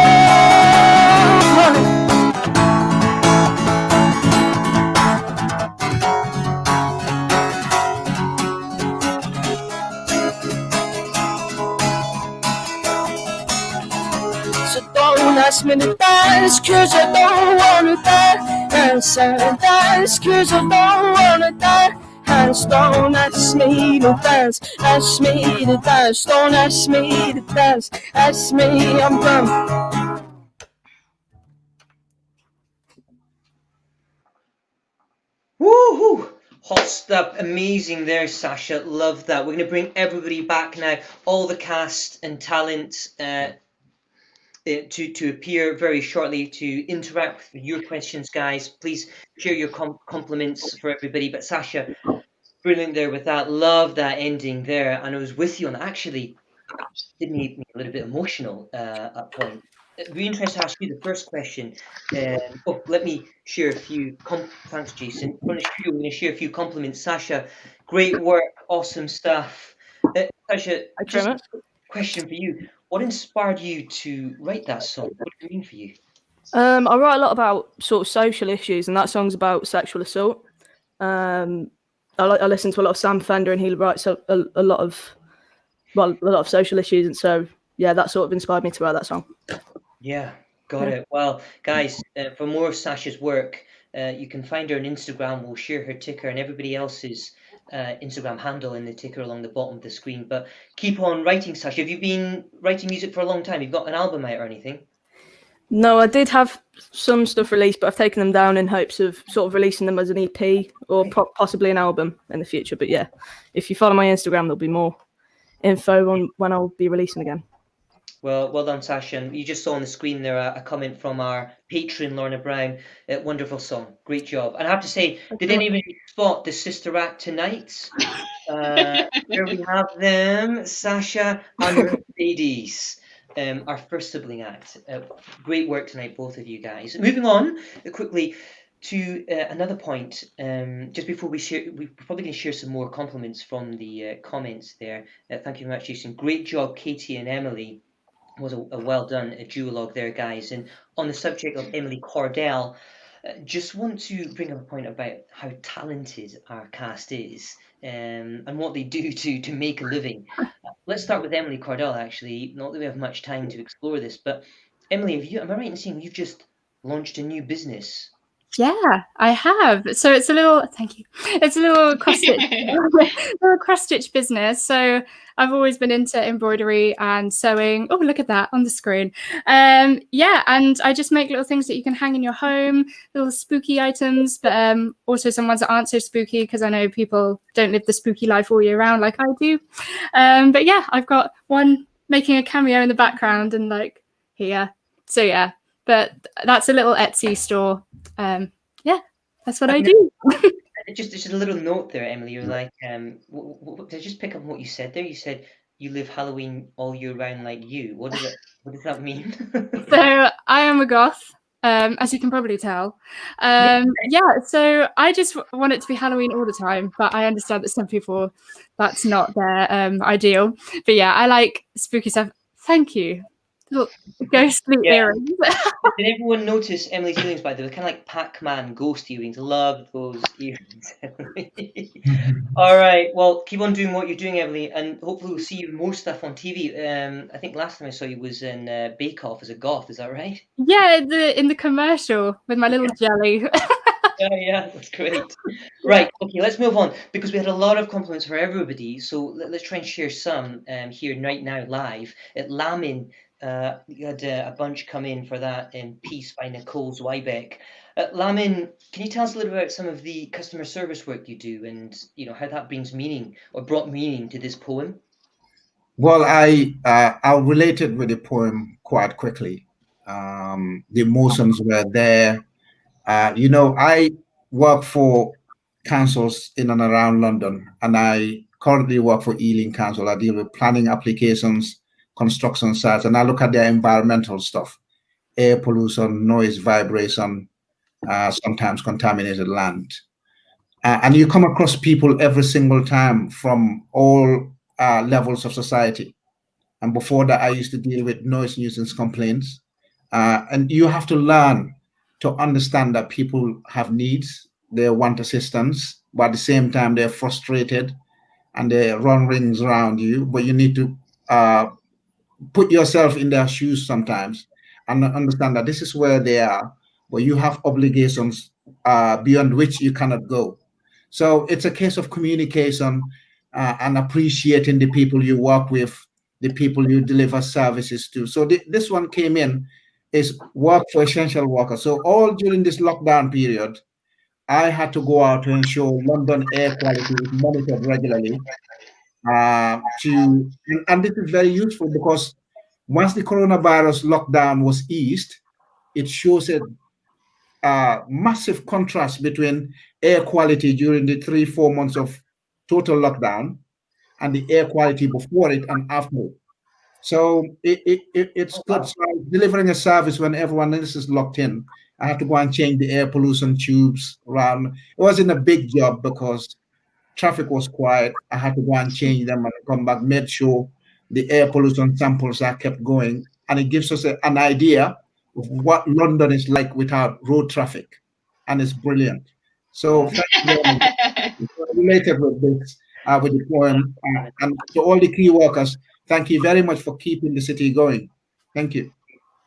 So don't ask me to dance, cause I don't wanna dance. And dance, cause I don't wanna dance. Don't ask me to dance, ask me to dance. Don't ask me to dance, ask me, I'm done. Woohoo! Hot stuff, amazing there, Sasha. Love that. We're going to bring everybody back now, all the cast and talent to appear very shortly to interact with your questions, guys. Please share your compliments for everybody. But Sasha, brilliant there with that. Love that ending there, and I was with you on that. Actually, did make me a little bit emotional at point. It'd be interesting to ask you the first question. Let me share a few. Thanks, Jason. From the studio, we're going to share a few compliments. Sasha, great work, awesome stuff. Sasha, just a question for you. What inspired you to write that song? What did it mean for you? I write a lot about sort of social issues, and that song's about sexual assault. I listen to a lot of Sam Fender, and he writes a lot of social issues, and so yeah, that sort of inspired me to write that song. Yeah, got it. Well, guys, for more of Sasha's work, you can find her on Instagram. We'll share her ticker and everybody else's Instagram handle in the ticker along the bottom of the screen. But keep on writing, Sasha. Have you been writing music for a long time? You've got an album out or anything? No, I did have some stuff released, but I've taken them down in hopes of sort of releasing them as an EP or possibly an album in the future. But yeah, if you follow my Instagram, there'll be more info on when I'll be releasing again. Well done, Sasha. And you just saw on the screen there a comment from our patron, Lorna Brown. Wonderful song. Great job. And I have to say, did anybody spot the sister act tonight? Here we have them, Sasha and Mercedes. Our first sibling act. Great work tonight, both of you guys. Moving on quickly to another point. Just before we share, we're probably going to share some more compliments from the comments there. Thank you very much, Jason. Great job, Katie and Emily. Was a well done duologue there, guys. And on the subject of Emily Cordell, just want to bring up a point about how talented our cast is and what they do to make a living. Let's start with Emily Cordell, actually. Not that we have much time to explore this, but Emily, am I right in saying you've just launched a new business? Yeah, I have. So it's a little, thank you. It's a little cross-stitch business. So I've always been into embroidery and sewing. Oh, look at that on the screen. Yeah, and I just make little things that you can hang in your home, little spooky items, but also some ones that aren't so spooky because I know people don't live the spooky life all year round like I do. But yeah, I've got one making a cameo in the background and like here. So yeah. But that's a little Etsy store. Yeah, that's what I do. Just a little note there, Emily. You're like, did I just pick up on what you said there? You said you live Halloween all year round like you. What does that mean? So I am a goth, as you can probably tell. Yeah, so I just want it to be Halloween all the time, but I understand that some people, that's not their ideal. But yeah, I like spooky stuff. Thank you. Little ghostly earrings. Did everyone notice Emily's earrings, by the way? Kind of like Pac-Man ghost earrings. Love those earrings, Emily. All right. Well, keep on doing what you're doing, Emily, and hopefully we'll see you more stuff on TV. I think last time I saw you was in Bake Off as a goth. Is that right? Yeah, in the commercial with my little jelly. Yeah, that's great. Right, okay, let's move on because we had a lot of compliments for everybody. So let's try and share some here right now live. At Lamin, you had a bunch come in for that piece by Nicole Zweibeck. Lamin, can you tell us a little bit about some of the customer service work you do and how that brings meaning or brought meaning to this poem? Well, I'll relate it with the poem quite quickly. The emotions were there. I work for councils in and around London, and I currently work for Ealing Council. I deal with planning applications, construction sites, and I look at their environmental stuff, air pollution, noise, vibration, sometimes contaminated land. And you come across people every single time from all levels of society. And before that, I used to deal with noise nuisance complaints. And you have to learn to understand that people have needs, they want assistance, but at the same time, they're frustrated and they run rings around you. But you need to put yourself in their shoes sometimes and understand that this is where they are, but you have obligations beyond which you cannot go. So it's a case of communication and appreciating the people you work with, the people you deliver services to. So this one came in is work for essential workers. So all during this lockdown period, I had to go out to ensure London air quality is monitored regularly. And this is very useful because once the coronavirus lockdown was eased, it shows a massive contrast between air quality during the 3-4 months of total lockdown and the air quality before it and after it. So it's good. So I was delivering a service when everyone else is locked in. I had to go and change the air pollution tubes around. It wasn't a big job because traffic was quiet. I had to go and change them and come back, made sure the air pollution samples are kept going. And it gives us an idea of what London is like without road traffic. And it's brilliant. So thank you very much. Related with this, with the poem. And to all the key workers, thank you very much for keeping the city going. Thank you.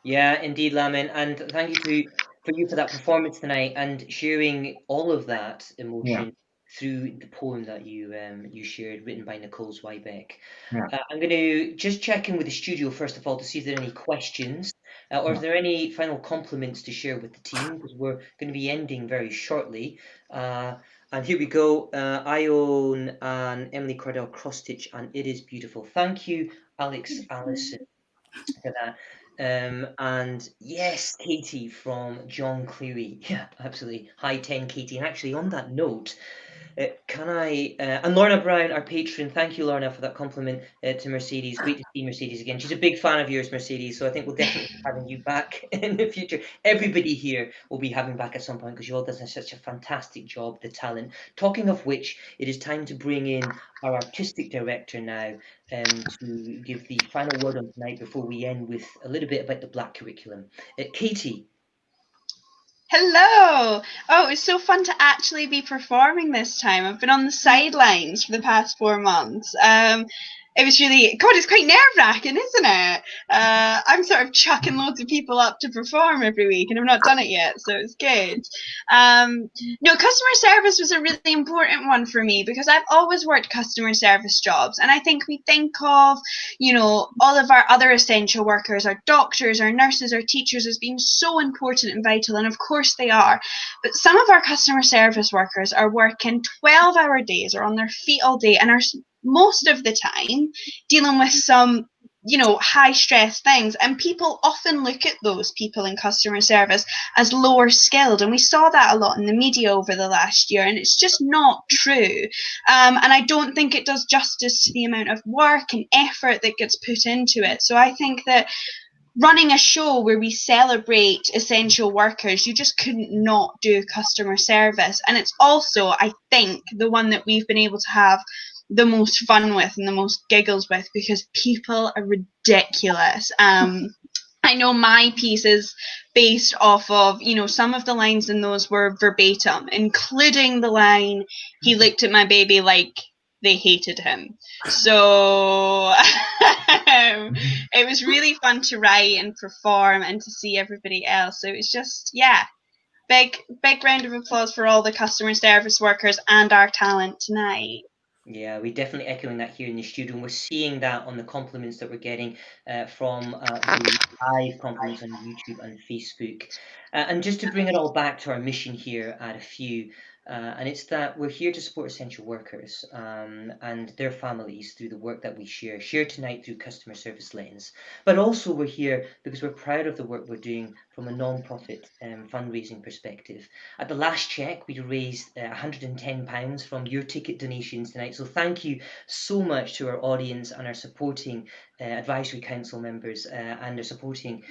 Yeah, indeed, Lamin, and thank you for you for that performance tonight and sharing all of that Yeah, emotion through the poem that you shared, written by Nicole Zweibeck. yeah, I'm going to just check in with the studio first of all to see if there are any questions or if yeah. there are any final compliments to share with the team because we're going to be ending very shortly. And here we go. Ione and Emily Cardell Cross-Stitch, and it is beautiful. Thank you, Alex Allison, for that. And yes, Katie from John Cleary. Yeah, absolutely. High 10, Katie. And actually, on that note, can I and Lorna Brown, our patron, thank you, Lorna, for that compliment to Mercedes. Great to see Mercedes again. She's a big fan of yours, Mercedes, so I think we'll definitely be having you back in the future. Everybody here will be having back at some point because you all done such a fantastic job, the talent. Talking of which, it is time to bring in our artistic director now to give the final word on tonight before we end with a little bit about the black curriculum. Katie. Hello! Oh, it was so fun to actually be performing this time. I've been on the sidelines for the past 4 months. It was really, God, it's quite nerve-wracking, isn't it? I'm sort of chucking loads of people up to perform every week, and I've not done it yet, so it's good. No, customer service was a really important one for me because I've always worked customer service jobs, and I think we think of, all of our other essential workers, our doctors, our nurses, our teachers as being so important and vital, and of course they are. But some of our customer service workers are working 12-hour days or on their feet all day and are most of the time dealing with some high stress things, and people often look at those people in customer service as lower skilled, and we saw that a lot in the media over the last year, and it's just not true. And I don't think it does justice to the amount of work and effort that gets put into it. So I think that running a show where we celebrate essential workers, you just couldn't not do customer service. And it's also, I think, the one that we've been able to have the most fun with and the most giggles with because people are ridiculous. I know my piece is based off of, some of the lines in those were verbatim, including the line, "He looked at my baby like they hated him." So it was really fun to write and perform and to see everybody else. So it was just, big round of applause for all the customer service workers and our talent tonight. Yeah, we're definitely echoing that here in the studio, and we're seeing that on the compliments that we're getting from the live compliments on YouTube and Facebook. And just to bring it all back to our mission here at A Few, and it's that we're here to support essential workers and their families through the work that we share tonight through Customer Service Lens. But also we're here because we're proud of the work we're doing from a non-profit fundraising perspective. At the last check, we raised £110 from your ticket donations tonight. So thank you so much to our audience and our supporting advisory council members and our supporting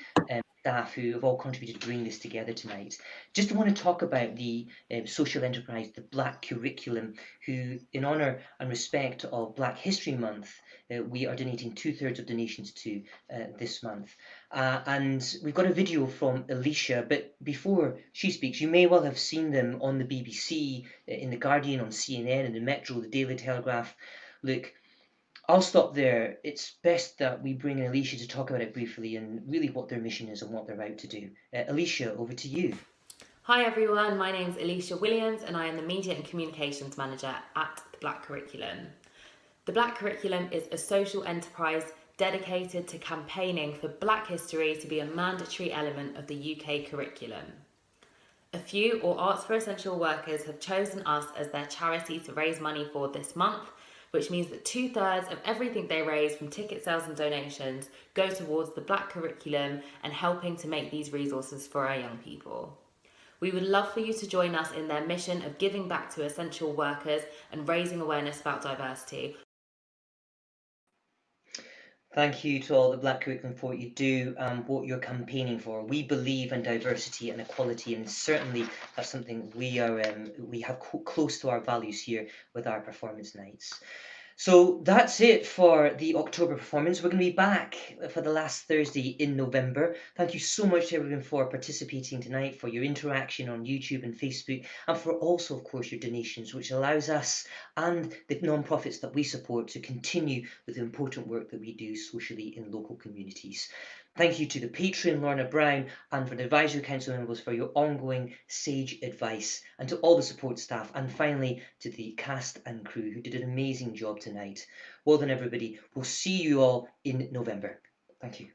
staff who have all contributed to bring this together tonight. Just want to talk about the social enterprise, the Black Curriculum, who, in honour and respect of Black History Month, we are donating 2/3 of donations to this month. And we've got a video from Alicia, but before she speaks, you may well have seen them on the BBC, in The Guardian, on CNN, in the Metro, the Daily Telegraph. Look, I'll stop there. It's best that we bring in Alicia to talk about it briefly and really what their mission is and what they're out to do. Alicia, over to you. Hi everyone, my name's Alicia Williams and I am the Media and Communications Manager at the Black Curriculum. The Black Curriculum is a social enterprise dedicated to campaigning for Black history to be a mandatory element of the UK curriculum. A few, or Arts for Essential Workers, have chosen us as their charity to raise money for this month, which means that 2/3 of everything they raise from ticket sales and donations go towards the Black Curriculum and helping to make these resources for our young people. We would love for you to join us in their mission of giving back to essential workers and raising awareness about diversity. Thank you to all the Black Curriculum for what you do and what you're campaigning for. We believe in diversity and equality, and certainly that's something we have close to our values here with our performance nights. So that's it for the October performance. We're going to be back for the last Thursday in November. Thank you so much to everyone for participating tonight, for your interaction on YouTube and Facebook, and for also, of course, your donations, which allows us and the non-profits that we support to continue with the important work that we do socially in local communities. Thank you to the patron, Lorna Brown, and for the advisory council members for your ongoing sage advice, and to all the support staff, and finally to the cast and crew who did an amazing job tonight. Well done, everybody. We'll see you all in November. Thank you.